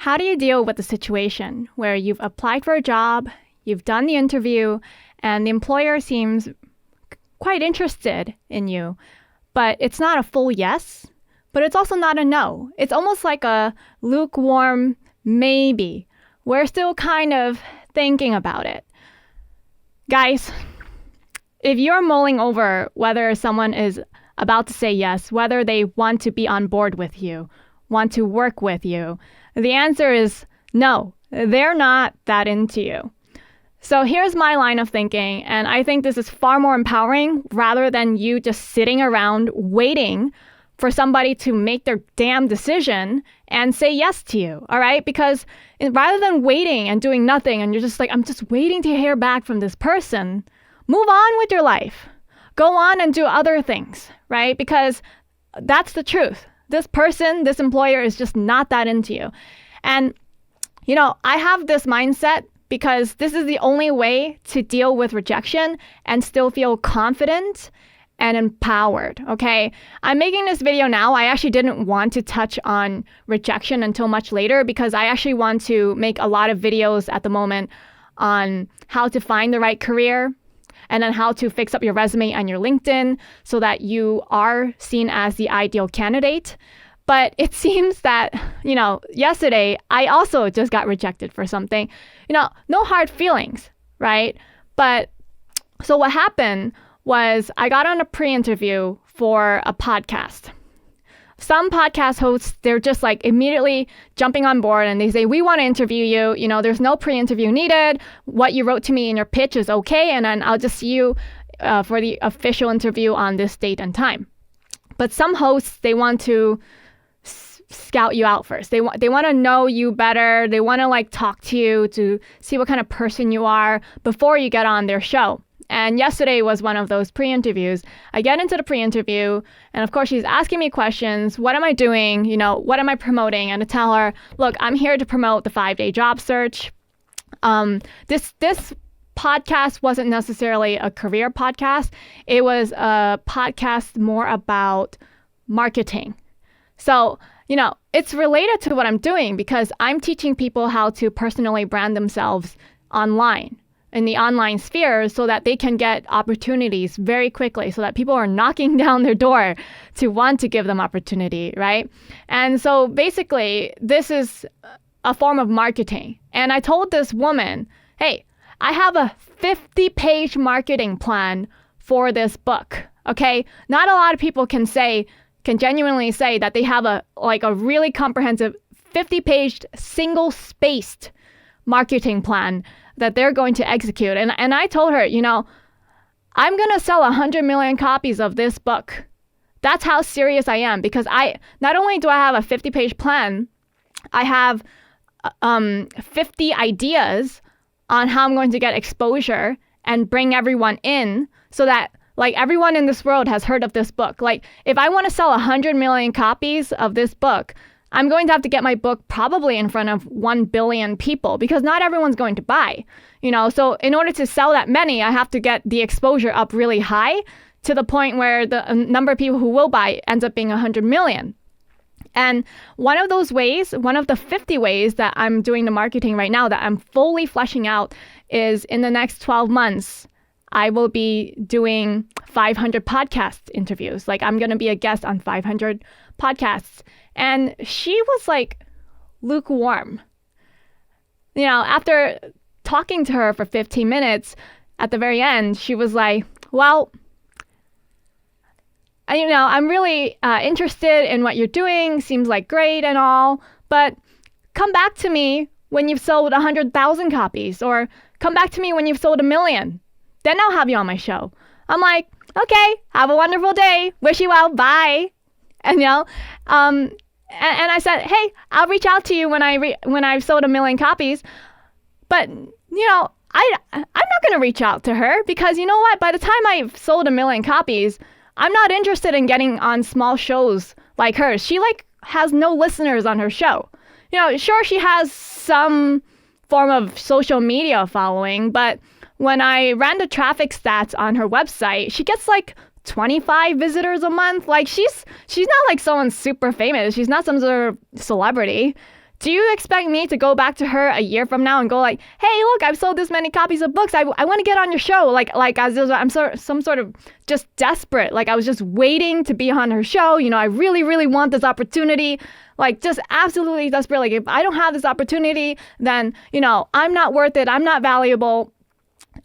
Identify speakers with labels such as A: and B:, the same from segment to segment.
A: How do you deal with the situation where you've applied for a job, you've done the interview, and the employer seems quite interested in you, but it's not a full yes, but it's also not a no. It's almost like a lukewarm maybe. We're still kind of thinking about it. Guys, if you're mulling over whether someone is about to say yes, whether they want to be on board with you, want to work with you, the answer is no, they're not that into you. So here's my line of thinking, and I think this is far more empowering rather than you just sitting around waiting for somebody to make their damn decision and say yes to you, all right? Because rather than waiting and doing nothing and you're just like, I'm just waiting to hear back from this person, move on with your life. Go on and do other things, right? Because that's the truth. This person, this employer is just not that into you. And, you know, I have this mindset because this is the only way to deal with rejection and still feel confident and empowered, okay? I'm making this video now. I actually didn't want to touch on rejection until much later because I actually want to make a lot of videos at the moment on how to find the right career and then how to fix up your resume and your LinkedIn so that you are seen as the ideal candidate. But it seems that, you know, yesterday I also just got rejected for something. You know, no hard feelings, right? But so what happened was I got on a pre-interview for a podcast. Some podcast hosts, they're just like immediately jumping on board and they say, we want to interview you. You know, there's no pre-interview needed. What you wrote to me in your pitch is okay. And then I'll just see you for the official interview on this date and time. But some hosts, they want to scout you out first. They want to know you better. They want to like talk to you to see what kind of person you are before you get on their show. And yesterday was one of those pre-interviews. I get into the pre-interview, and of course she's asking me questions. What am I doing? You know, what am I promoting? And to tell her, look, I'm here to promote the 5-day job search. This podcast wasn't necessarily a career podcast. It was a podcast more about marketing. So, you know, it's related to what I'm doing because I'm teaching people how to personally brand themselves online, in the online sphere, so that they can get opportunities very quickly, so that people are knocking down their door to want to give them opportunity, right? And so basically, this is a form of marketing. And I told this woman, hey, I have a 50-page marketing plan for this book, okay? Not a lot of people can genuinely say that they have a really comprehensive 50-page single-spaced marketing plan that they're going to execute. And I told her, you know, I'm going to sell 100 million copies of this book. That's how serious I am because not only do I have a 50-page plan, I have 50 ideas on how I'm going to get exposure and bring everyone in so that like everyone in this world has heard of this book. Like if I want to sell 100 million copies of this book, I'm going to have to get my book probably in front of 1 billion people because not everyone's going to buy, you know? So in order to sell that many, I have to get the exposure up really high to the point where the number of people who will buy ends up being 100 million. And one of those ways, one of the 50 ways that I'm doing the marketing right now that I'm fully fleshing out is in the next 12 months, I will be doing 500 podcast interviews. Like I'm going to be a guest on 500 podcasts. And she was like lukewarm. You know, after talking to her for 15 minutes, at the very end, she was like, well, you know, I'm really interested in what you're doing. Seems like great and all, but come back to me when you've sold 100,000 copies or come back to me when you've sold 1 million. Then I'll have you on my show. I'm like, okay, have a wonderful day. Wish you well. Bye. And, you know, and I said, hey, I'll reach out to you when I've sold 1 million copies. But, you know, I'm not going to reach out to her because you know what? By the time I've sold 1 million copies, I'm not interested in getting on small shows like hers. She like has no listeners on her show. You know, sure, she has some form of social media following, but when I ran the traffic stats on her website, she gets like 25 visitors a month. Like she's not like someone super famous. She's not some sort of celebrity Do you expect me to go back to her a year from now and go like, hey, look, I've sold this many copies of books. I want to get on your show. I'm some sort of just desperate. Like I was just waiting to be on her show. I really, really want this opportunity. Like just absolutely desperate. Like if I don't have this opportunity, then, I'm not worth it. I'm not valuable.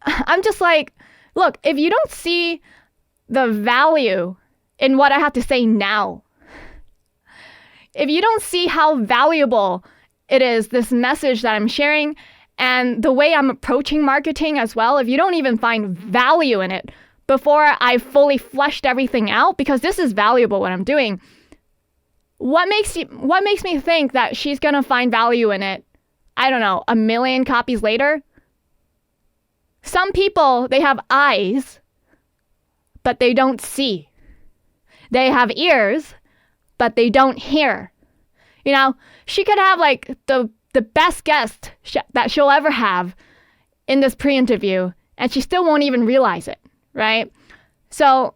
A: I'm just like, look, if you don't see the value in what I have to say now, if you don't see how valuable it is, this message that I'm sharing and the way I'm approaching marketing as well, if you don't even find value in it before I fully fleshed everything out, because this is valuable what I'm doing, what makes me think that she's going to find value in it, I don't know, 1 million copies later? Some people, they have eyes, but they don't see. They have ears, but they don't hear. She could have like the best guest that she'll ever have in this pre-interview, and she still won't even realize it, right? So,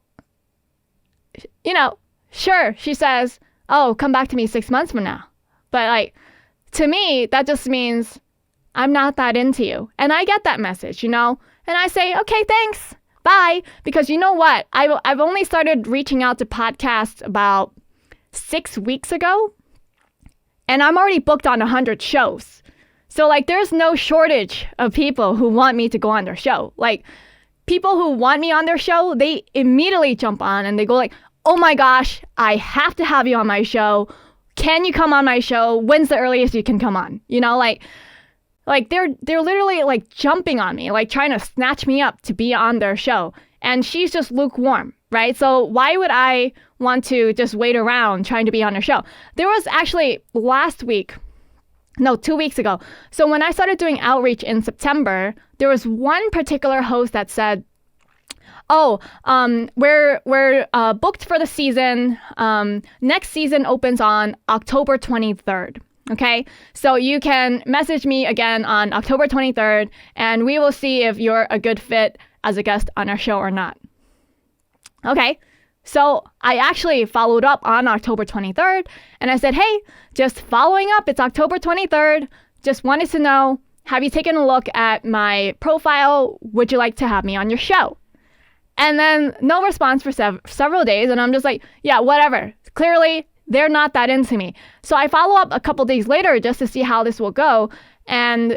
A: sure, she says, oh, come back to me 6 months from now. But like, to me, that just means I'm not that into you. And I get that message, and I say, okay, thanks, bye. Because you know what? I've only started reaching out to podcasts about 6 weeks ago, and I'm already booked on 100 shows. So like, there's no shortage of people who want me to go on their show. Like, people who want me on their show, they immediately jump on and they go like, oh my gosh, I have to have you on my show. Can you come on my show? When's the earliest you can come on? Like they're literally like jumping on me, like trying to snatch me up to be on their show. And she's just lukewarm, right? So why would I want to just wait around trying to be on her show? There was actually 2 weeks ago. So when I started doing outreach in September, there was one particular host that said, oh, we're booked for the season. Next season opens on October 23rd. Okay, so you can message me again on October 23rd, and we will see if you're a good fit as a guest on our show or not. Okay, so I actually followed up on October 23rd, and I said, hey, just following up, it's October 23rd. Just wanted to know, have you taken a look at my profile? Would you like to have me on your show? And then no response for several days, and I'm just like, yeah, whatever. Clearly, they're not that into me. So I follow up a couple days later just to see how this will go. And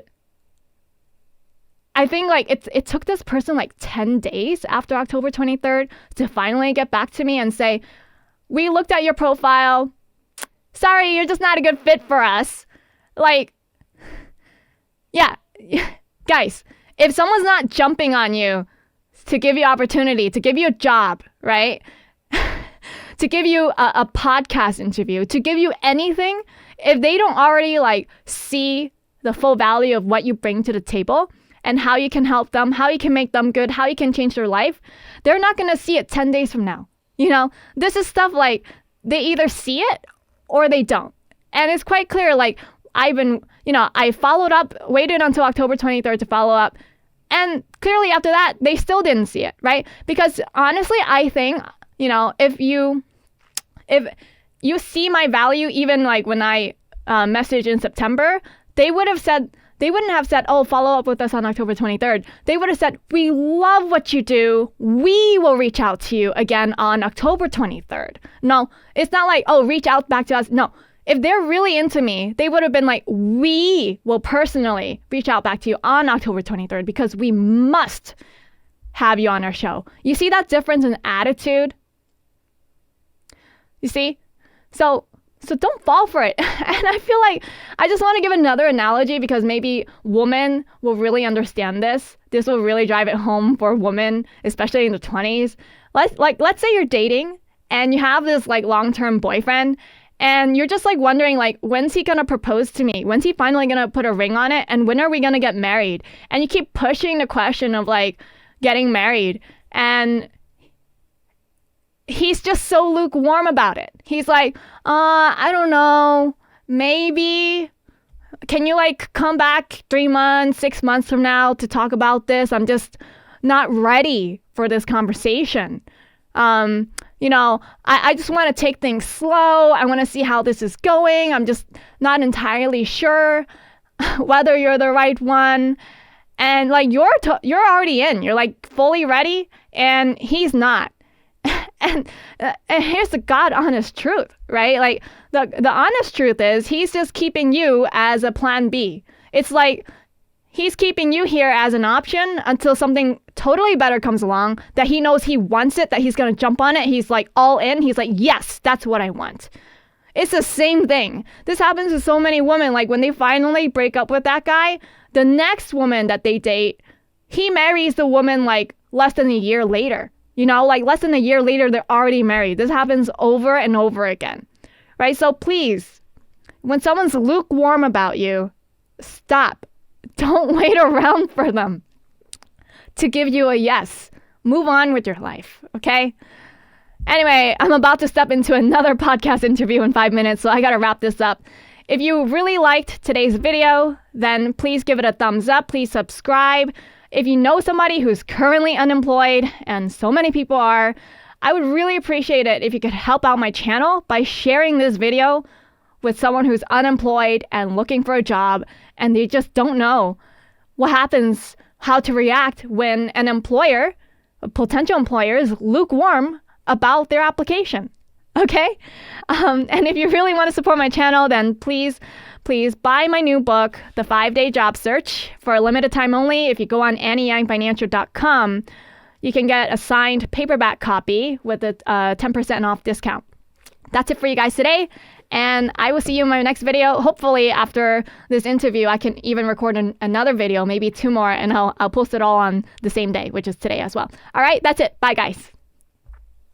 A: I think like it took this person like 10 days after October 23rd to finally get back to me and say, we looked at your profile. Sorry, you're just not a good fit for us. Like, yeah, guys, if someone's not jumping on you to give you opportunity, to give you a job, right? To give you a podcast interview, to give you anything, if they don't already like see the full value of what you bring to the table and how you can help them, how you can make them good, how you can change their life, they're not going to see it 10 days from now. This is stuff like they either see it or they don't. And it's quite clear, like I followed up, waited until October 23rd to follow up. And clearly after that, they still didn't see it, right? Because honestly, I think, if you see my value, even like when I messaged in September, they wouldn't have said, oh, follow up with us on October 23rd. They would have said, we love what you do. We will reach out to you again on October 23rd. No, it's not like, oh, reach out back to us. No, if they're really into me, they would have been like, we will personally reach out back to you on October 23rd because we must have you on our show. You see that difference in attitude? You see? So don't fall for it. And I feel like I just want to give another analogy because maybe women will really understand this. This will really drive it home for women, especially in the 20s. Let's say you're dating and you have this like long-term boyfriend and you're just like wondering like, when's he going to propose to me? When's he finally going to put a ring on it? And when are we going to get married? And you keep pushing the question of like getting married, and he's just so lukewarm about it. He's like, I don't know, maybe. Can you like come back 3 months, 6 months from now to talk about this? I'm just not ready for this conversation. I just want to take things slow. I want to see how this is going. I'm just not entirely sure whether you're the right one. And like you're already in. You're like fully ready, and he's not. And here's the God honest truth, right? Like the honest truth is he's just keeping you as a plan B. It's like he's keeping you here as an option until something totally better comes along that he knows he wants it, that he's going to jump on it. He's like all in. He's like, yes, that's what I want. It's the same thing. This happens to so many women. Like when they finally break up with that guy, the next woman that they date, he marries the woman like less than a year later. Like less than a year later, they're already married. This happens over and over again, right? So please, when someone's lukewarm about you, stop. Don't wait around for them to give you a yes. Move on with your life, okay? Anyway, I'm about to step into another podcast interview in 5 minutes, so I gotta wrap this up. If you really liked today's video, then please give it a thumbs up. Please subscribe. If you know somebody who's currently unemployed, and so many people are, I would really appreciate it if you could help out my channel by sharing this video with someone who's unemployed and looking for a job, and they just don't know what happens, how to react when an employer, a potential employer, is lukewarm about their application. Okay? And if you really want to support my channel, then please buy my new book, The 5-Day Job Search, for a limited time only. If you go on AnnieYangFinancial.com, you can get a signed paperback copy with a 10% off discount. That's it for you guys today. And I will see you in my next video. Hopefully after this interview, I can even record another video, maybe 2 more, and I'll post it all on the same day, which is today as well. All right, that's it. Bye, guys.